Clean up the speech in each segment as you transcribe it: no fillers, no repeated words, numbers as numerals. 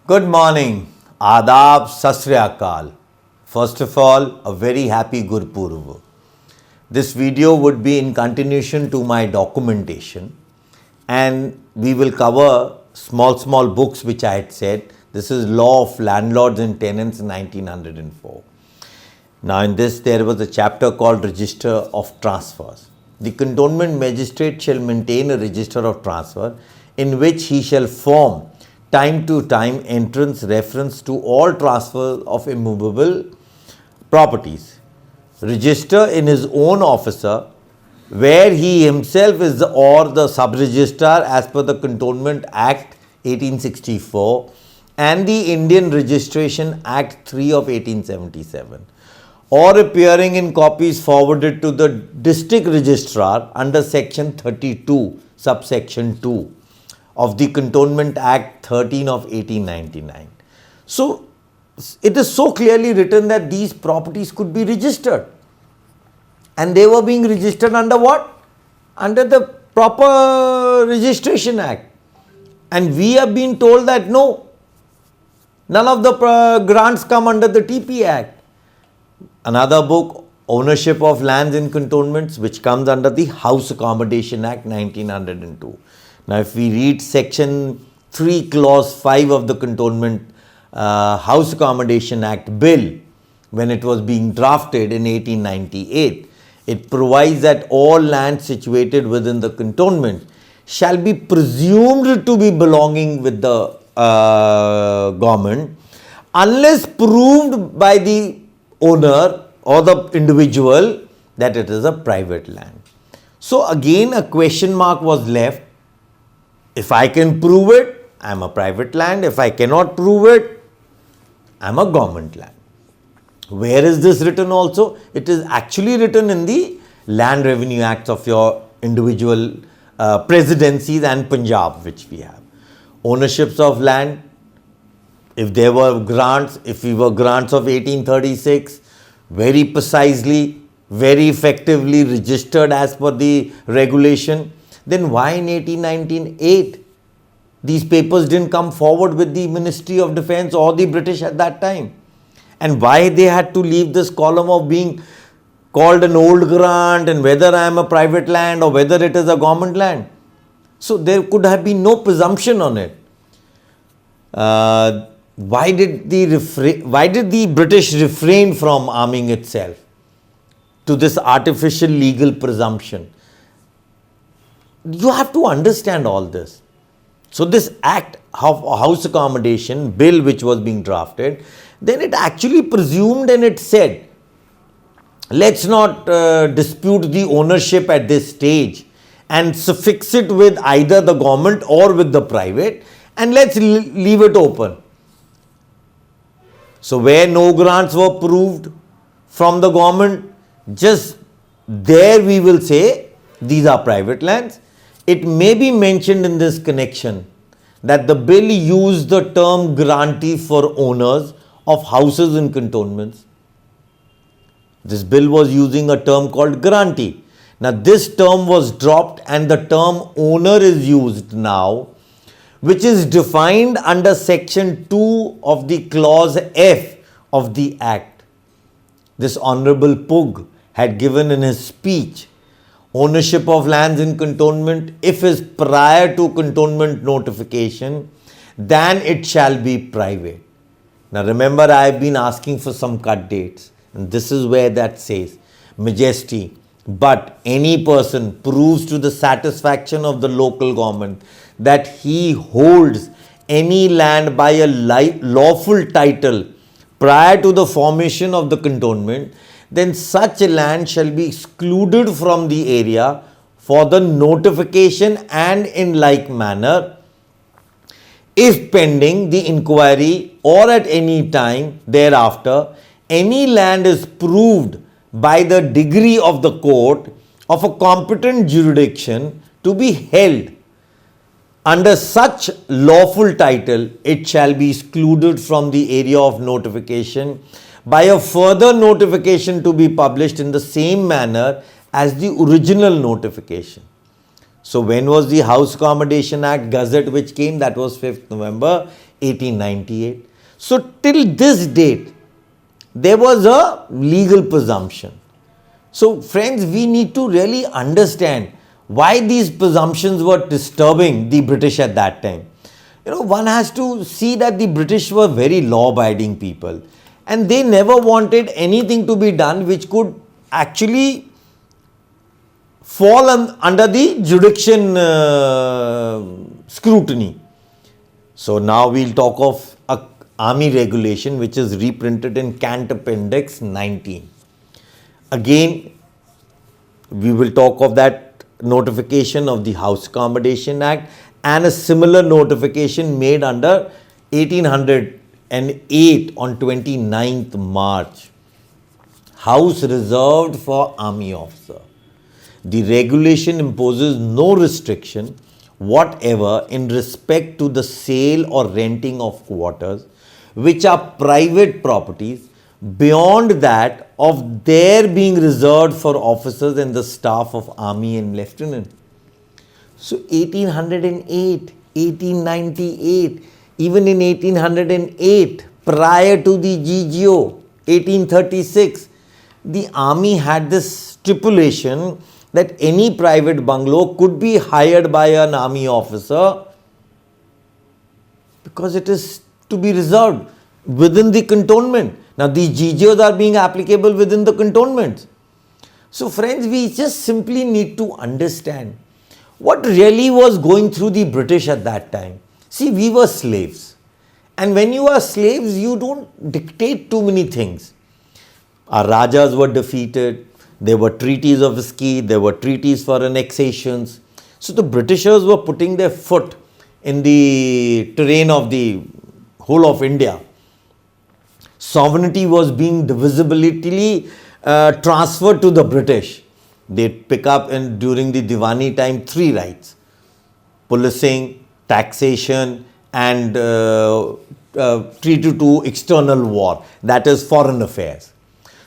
Good morning, Adab, Sat Sri Akal. First of all, a very happy Gurpurv. This video would be in continuation to my documentation, and we will cover small books which I had said. This is Law of Landlords and Tenants 1904. Now in this there was a chapter called Register of Transfers. The cantonment magistrate shall maintain a register of transfer in which he shall form time to time entrance reference to all transfers of immovable properties. Register in his own officer where he himself is or the sub-registrar as per the Cantonment Act 1864 and the Indian Registration Act 3 of 1877, or appearing in copies forwarded to the district registrar under section 32 subsection 2 of the Cantonment Act 13 of 1899. So it is so clearly written that these properties could be registered, and they were being registered under what? Under the proper Registration Act. And we have been told that no, none of the grants come under the TP Act. Another book, Ownership of Lands in Cantonments, which comes under the House Accommodation Act 1902. Now if we read section 3 clause 5 of the Cantonment House Accommodation Act Bill, when it was being drafted in 1898, it provides that all land situated within the cantonment shall be presumed to be belonging with the government unless proved by the owner or the individual that it is a private land. So again a question mark was left. If I can prove it, I am a private land. If I cannot prove it, I am a government land. Where is this written also? It is actually written in the Land Revenue Acts of your individual presidencies and Punjab, which we have. Ownerships of land, if there were grants, if we were grants of 1836, very precisely, very effectively registered as per the regulation, then why in 1898 these papers didn't come forward with the Ministry of Defence or the British at that time? And why they had to leave this column of being called an old grant and whether I am a private land or whether it is a government land? So there could have been no presumption on it. Why did the British refrain from arming itself to this artificial legal presumption? You have to understand all this. So this Act of House Accommodation Bill which was being drafted, then it actually presumed and it said, let's not dispute the ownership at this stage and suffix it with either the government or with the private, and let's leave it open. So where no grants were proved from the government, just there we will say these are private lands. It may be mentioned in this connection that the bill used the term grantee for owners of houses in cantonments. This bill was using a term called grantee. Now this term was dropped and the term owner is used now, which is defined under section 2 of the clause F of the Act. This Honorable Pugh had given in his speech, ownership of lands in cantonment, if is prior to cantonment notification, then it shall be private. Now remember, I have been asking for some cut dates, and this is where that says, Majesty, but any person proves to the satisfaction of the local government that he holds any land by a lawful title prior to the formation of the cantonment, then such land shall be excluded from the area for the notification, and in like manner, if pending the inquiry or at any time thereafter, any land is proved by the degree of the court of a competent jurisdiction to be held under such lawful title, it shall be excluded from the area of notification by a further notification to be published in the same manner as the original notification. So when was the House Accommodation Act Gazette which came? That was 5th November 1898. So till this date, there was a legal presumption. So friends, we need to really understand why these presumptions were disturbing the British at that time. One has to see that the British were very law-abiding people, and they never wanted anything to be done which could actually fall under the jurisdiction scrutiny. So now we'll talk of a army regulation which is reprinted in Cant Appendix 19. Again, we will talk of that notification of the House Accommodation Act and a similar notification made under 1808 on 29th March. House reserved for army officer. The regulation imposes no restriction whatever in respect to the sale or renting of quarters which are private properties beyond that of their being reserved for officers and the staff of army and lieutenant. So 1808, 1898, even in 1808, prior to the GGO, 1836, the army had this stipulation that any private bungalow could be hired by an army officer because it is to be reserved within the cantonment. Now, these GGOs are being applicable within the cantonments. So, friends, we just simply need to understand what really was going through the British at that time. See, we were slaves. And when you are slaves, you don't dictate too many things. Our Rajas were defeated. There were treaties of Ski. There were treaties for annexations. So the Britishers were putting their foot in the terrain of the whole of India. Sovereignty was being divisibly transferred to the British. They'd pick up during the Diwani time 3 rights: policing, taxation, and 3-2 external war, that is foreign affairs.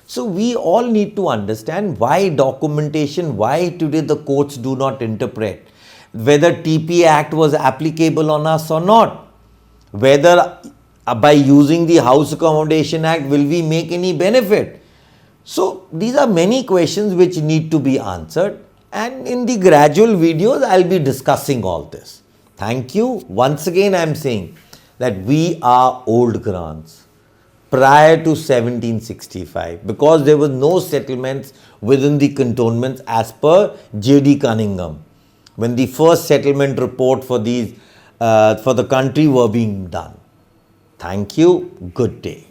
So we all need to understand why documentation, why today the courts do not interpret whether TP Act was applicable on us or not, whether by using the House Accommodation Act will we make any benefit. So these are many questions which need to be answered, and in the gradual videos I will be discussing all this. Thank you. Once again I am saying that we are old grants prior to 1765 because there was no settlements within the cantonments as per J.D. Cunningham when the first settlement report for the country were being done. Thank you. Good day.